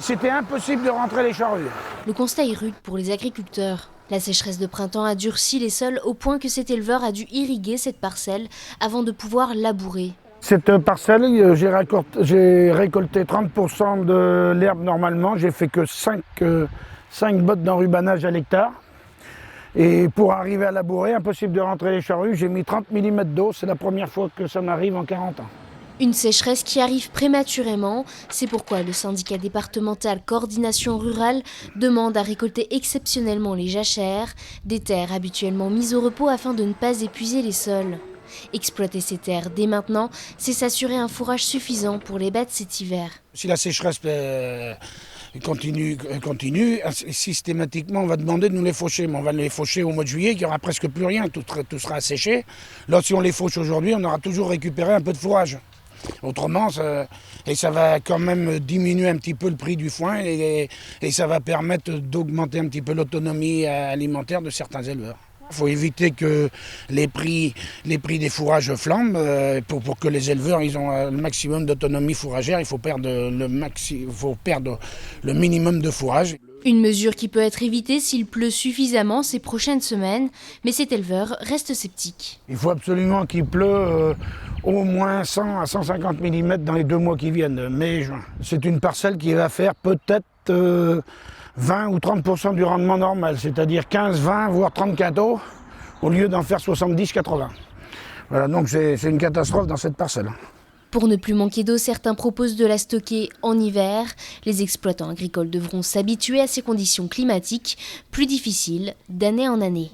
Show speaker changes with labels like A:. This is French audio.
A: C'était impossible de rentrer les charrues.
B: Le constat est rude pour les agriculteurs. La sécheresse de printemps a durci les sols au point que cet éleveur a dû irriguer cette parcelle avant de pouvoir labourer.
A: Cette parcelle, j'ai récolté 30% de l'herbe normalement. J'ai fait que 5 bottes d'enrubanage à l'hectare. Et pour arriver à labourer, impossible de rentrer les charrues, j'ai mis 30 mm d'eau. C'est la première fois que ça m'arrive en 40 ans.
B: Une sécheresse qui arrive prématurément, c'est pourquoi le syndicat départemental Coordination Rurale demande à récolter exceptionnellement les jachères, des terres habituellement mises au repos afin de ne pas épuiser les sols. Exploiter ces terres dès maintenant, c'est s'assurer un fourrage suffisant pour les bêtes cet hiver.
A: Si la sécheresse continue, systématiquement on va demander de nous les faucher. Mais on va les faucher au mois de juillet, il n'y aura presque plus rien, tout sera asséché. Là, si on les fauche aujourd'hui, on aura toujours récupéré un peu de fourrage. Autrement, ça va quand même diminuer un petit peu le prix du foin et ça va permettre d'augmenter un petit peu l'autonomie alimentaire de certains éleveurs. Il faut éviter que les prix des fourrages flambent. Pour que les éleveurs ils ont le maximum d'autonomie fourragère, il faut perdre le minimum de fourrage.
B: Une mesure qui peut être évitée s'il pleut suffisamment ces prochaines semaines, mais cet éleveur reste sceptique.
A: Il faut absolument qu'il pleuve au moins 100 à 150 mm dans les 2 mois qui viennent, mai et juin. C'est une parcelle qui va faire peut-être 20 ou 30% du rendement normal, c'est-à-dire 15, 20, voire 30 quintaux, au lieu d'en faire 70, 80. Voilà, donc c'est une catastrophe dans cette parcelle.
B: Pour ne plus manquer d'eau, certains proposent de la stocker en hiver. Les exploitants agricoles devront s'habituer à ces conditions climatiques plus difficiles d'année en année.